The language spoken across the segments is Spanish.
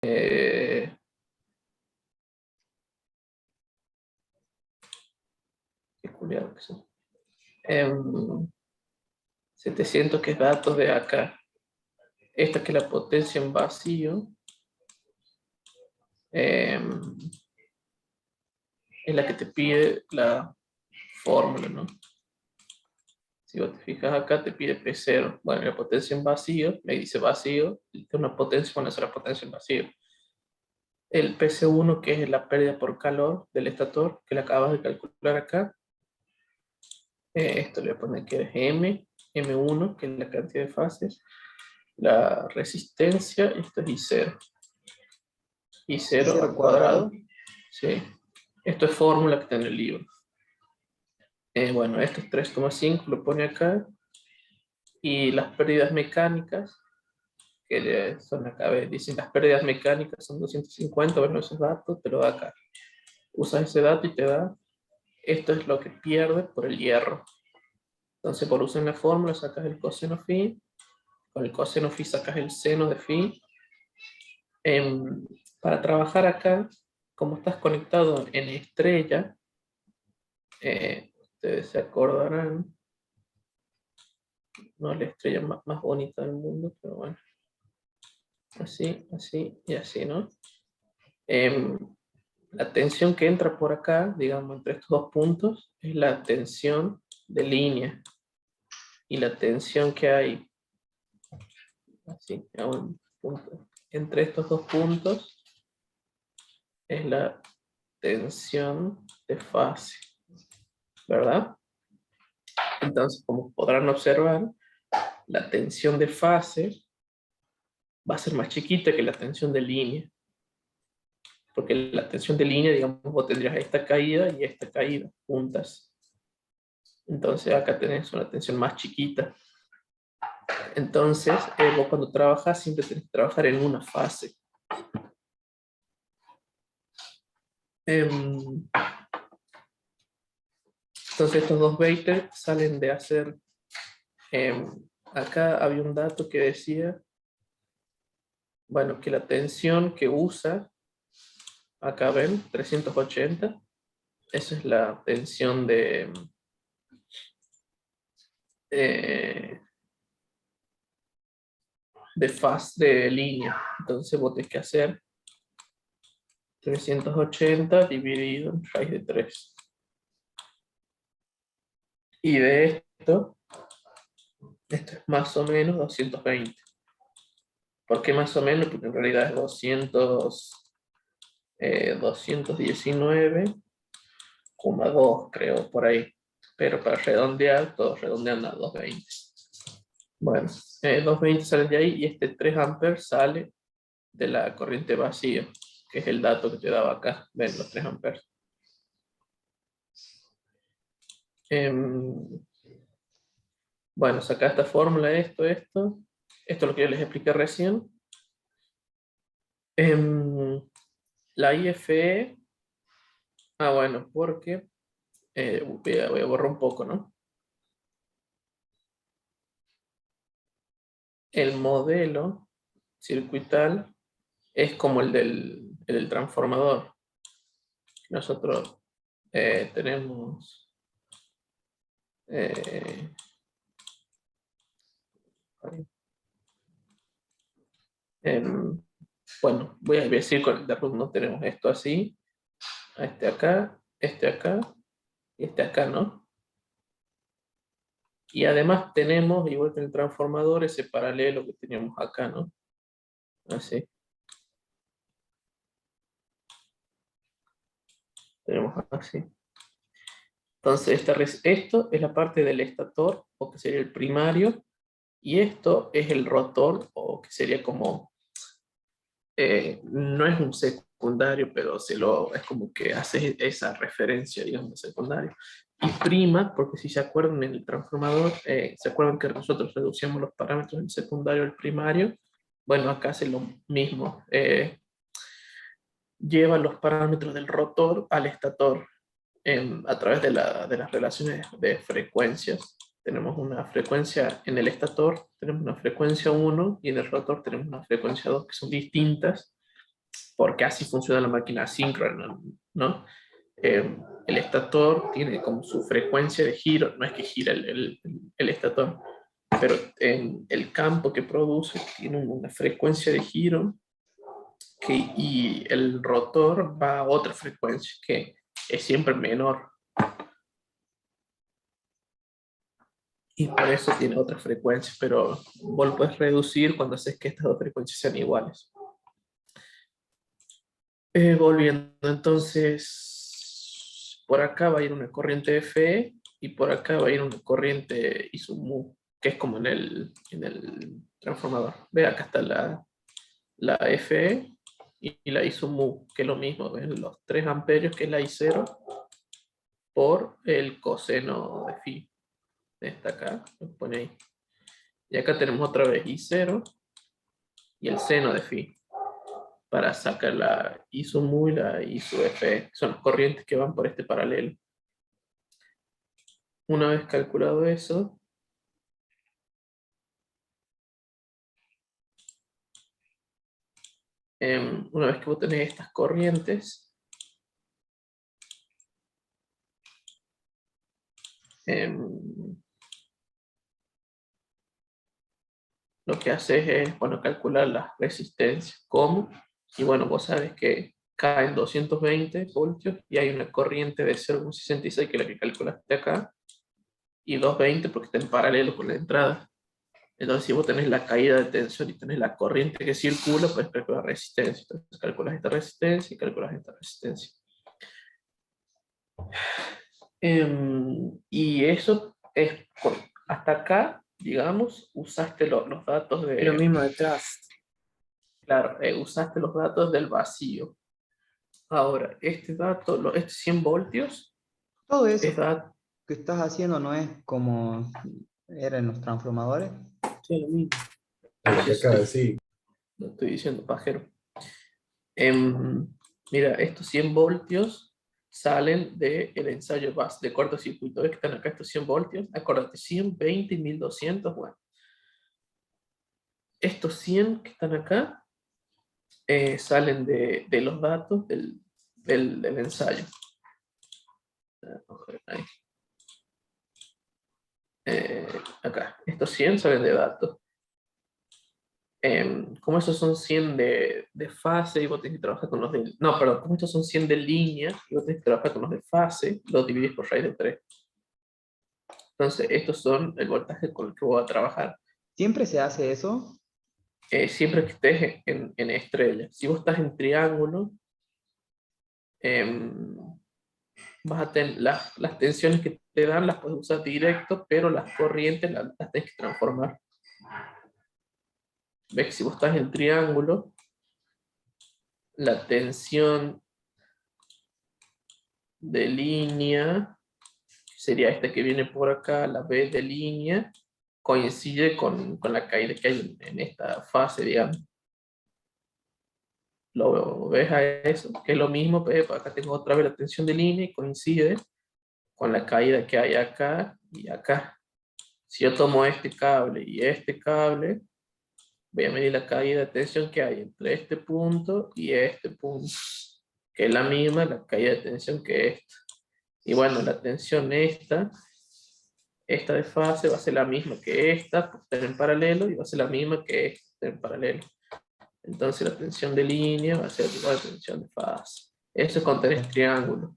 Qué culiado que son. 700 que es datos de acá. Esta que es la potencia en vacío. Es la que te pide la fórmula, ¿no? Si vos te fijas acá, te pide P0. Bueno, la potencia en vacío, me dice vacío, y una potencia, bueno, esa es la potencia en vacío. El PC1, que es la pérdida por calor del estator, que le acabas de calcular acá. Esto le voy a poner que es M1, que es la cantidad de fases. La resistencia, esto es I0. I0 al cuadrado. Sí. Esto es fórmula que está en el libro. Bueno, esto es 3,5, lo pone acá. Y las pérdidas mecánicas, que son acá, dicen las pérdidas mecánicas son 250, bueno, esos datos te lo da acá. Usas ese dato y te da, esto es lo que pierde por el hierro. Entonces, por usar la fórmula, sacas el coseno phi, con el coseno phi sacas el seno de phi. Para trabajar acá, como estás conectado en estrella, ustedes se acordarán, no la estrella más bonita del mundo, pero bueno, así, así y así, ¿no? La tensión que entra por acá, digamos, entre estos dos puntos, es la tensión de línea. Y la tensión que hay, así, entre estos dos puntos, es la tensión de fase, ¿verdad? Entonces, como podrán observar, la tensión de fase va a ser más chiquita que la tensión de línea. Porque la tensión de línea, digamos, vos tendrías esta caída y esta caída juntas. Entonces acá tenés una tensión más chiquita. Entonces, vos cuando trabajas siempre tenés que trabajar en una fase. Entonces estos dos vectores salen de hacer... acá había un dato que decía, bueno, que la tensión que usa, acá ven, 380, esa es la tensión de fase de línea. Entonces vos tenés que hacer 380 dividido en raíz de 3. Y de esto es más o menos 220. ¿Por qué más o menos? Porque en realidad es 219,2, creo, por ahí. Pero para redondear, todos redondean a 220. Bueno, 220 salen de ahí y este 3 amperes sale de la corriente vacía, que es el dato que te daba acá. Ven, los 3 amperes. Bueno, saca esta fórmula, esto. Esto es lo que yo les expliqué recién. La IFE, bueno, porque voy a borrar un poco, ¿no? El modelo circuital es como el del transformador. Nosotros tenemos bueno, voy a decir con el de no tenemos esto así, este acá y este acá, ¿no? Y además tenemos, igual que en el transformador, ese paralelo que teníamos acá, ¿no? Así. Tenemos así. Entonces, esto es la parte del estator, o que sería el primario, y esto es el rotor, o que sería como, no es un secundario, pero es como que hace esa referencia, digamos, de secundario. Y prima, porque si se acuerdan en el transformador, se acuerdan que nosotros reducíamos los parámetros del secundario al primario. Bueno, acá hace lo mismo. Lleva los parámetros del rotor al estator a través de las relaciones de frecuencias. Tenemos una frecuencia en el estator, tenemos una frecuencia 1 y en el rotor tenemos una frecuencia 2 que son distintas porque así funciona la máquina asíncrona, ¿no? El estator tiene como su frecuencia de giro, no es que gira el estator, pero en el campo que produce tiene una frecuencia de giro y el rotor va a otra frecuencia que es siempre menor. Y por eso tiene otra frecuencia, pero vos lo puedes reducir cuando haces que estas dos frecuencias sean iguales. Volviendo, entonces, por acá va a ir una corriente FE y por acá va a ir una corriente ISUMU, que es como en el transformador. Ve, acá está la FE y la ISUMU, que es lo mismo, ven los 3 amperios, que es la I0, por el coseno de phi. Esta acá, lo pone ahí. Y acá tenemos otra vez I0 y el seno de phi, para sacar la ISUMU y la ISUFE, que son las corrientes que van por este paralelo. Una vez calculado eso, una vez que vos tenés estas corrientes, lo que haces es, bueno, calcular las resistencias. ¿Cómo? Y bueno, vos sabes que caen 220 voltios y hay una corriente de 0,66, que es la que calculaste acá, y 220 porque está en paralelo con la entrada. Entonces, si vos tenés la caída de tensión y tenés la corriente que circula, puedes calcular resistencia. Entonces, calculas esta resistencia y calculas esta resistencia. Y eso es, hasta acá, digamos, usaste los datos Y lo de, mismo detrás. claro, usaste los datos del vacío. Ahora, este dato, estos 100 voltios, Todo es eso dato, que estás haciendo no es como era en los transformadores. sí, lo mismo. Lo que acaba de decir. Lo estoy diciendo, pajero. Mira, estos 100 voltios salen del ensayo base de cortocircuito. ¿Ves que están acá estos 100 voltios? Acuérdate, 100, 20 y 1200. Bueno, estos 100 que están acá salen de los datos del ensayo. Ahí. Acá, estos 100 salen de datos. Como estos son 100 de fase y vos tenés que trabajar con los de... No, perdón, como estos son 100 de línea y vos tenés que trabajar con los de fase, los dividís por raíz de 3. Entonces, estos son el voltaje con el que voy a trabajar. ¿Siempre se hace eso? Siempre que estés en estrella. Si vos estás en triángulo, em, vas a tener las tensiones que te dan, las puedes usar directo, pero las corrientes las tienes que transformar. Ves que si vos estás en triángulo, la tensión de línea, sería esta que viene por acá, la B de línea, coincide con la caída que hay en esta fase, digamos. ¿Lo ves a eso? Que es lo mismo, pues acá tengo otra vez la tensión de línea y coincide con la caída que hay acá y acá. Si yo tomo este cable y este cable, voy a medir la caída de tensión que hay entre este punto y este punto, que es la misma la caída de tensión que esta. Y bueno, la tensión esta de fase va a ser la misma que esta, por estar en paralelo, y va a ser la misma que esta en paralelo. Entonces la tensión de línea va a ser igual a la tensión de fase. Eso es con tres triángulos.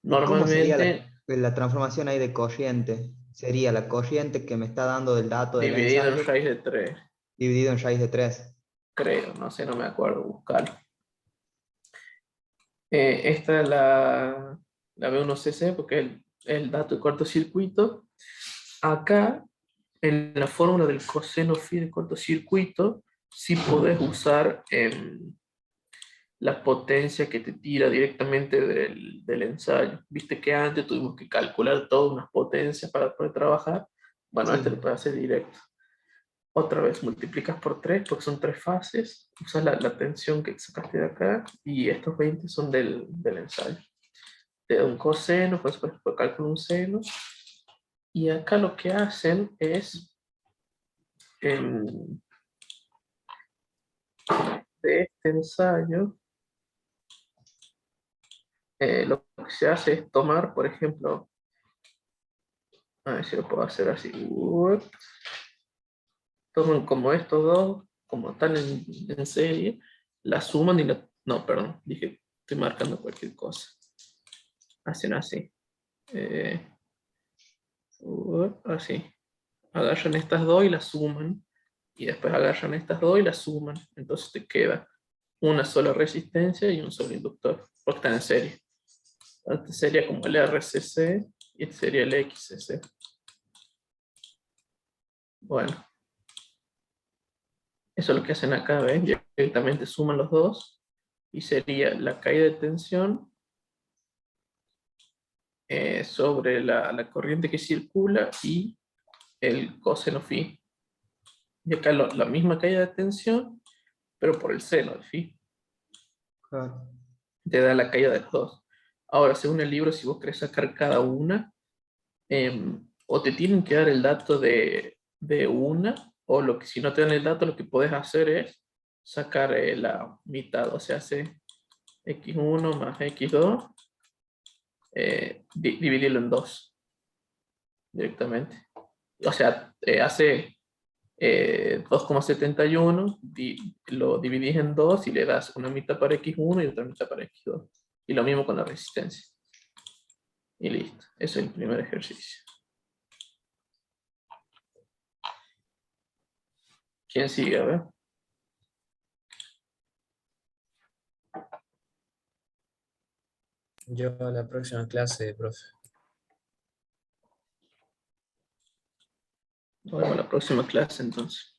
¿Y cómo sería Normalmente la transformación ahí de corriente? Sería la corriente que me está dando del dato del dividido en ensayo raíz de 3, dividido en raíz de 3. creo, no sé, no me acuerdo, buscarlo. Esta es la B1CC porque es el dato de cortocircuito. Acá, en la fórmula del coseno phi de cortocircuito, sí podés usar la potencia que te tira directamente del ensayo. Viste que antes tuvimos que calcular todas unas potencias para poder trabajar. Bueno, este lo Sí. puedes hacer directo. Otra vez multiplicas por 3 porque son 3 fases. Usas la tensión que sacaste de acá y estos 20 son del ensayo. Te da un coseno, pues después calcular un seno. Y acá lo que hacen es de este ensayo lo que se hace es tomar, por ejemplo, a ver si lo puedo hacer así. Toman como estos dos, como están en serie, la suman y la... No, perdón, dije, estoy marcando cualquier cosa. Hacen así. Así. Agarran estas dos y las suman. Y después agarran estas dos y las suman. Entonces te queda una sola resistencia y un solo inductor, porque están en serie. Este sería como el RCC y este sería el XCC. Bueno, eso es lo que hacen acá, ¿ven? Directamente suman los dos y sería la caída de tensión sobre la corriente que circula y el coseno phi. Y acá la misma caída de tensión, pero por el seno de phi. Claro. Te da la caída de los dos. Ahora, según el libro, si vos querés sacar cada una, o te tienen que dar el dato de una, o lo que si no te dan el dato, lo que podés hacer es sacar la mitad, o sea, hace x1 más x2, dividirlo en 2 directamente. O sea, hace 2,71, lo dividís en 2 y le das una mitad para x1 y otra mitad para x2. Y lo mismo con la resistencia. Y listo, ese es el primer ejercicio. ¿Quién sigue? A ver. Yo a la próxima clase, profe. Nos vemos en la próxima clase entonces.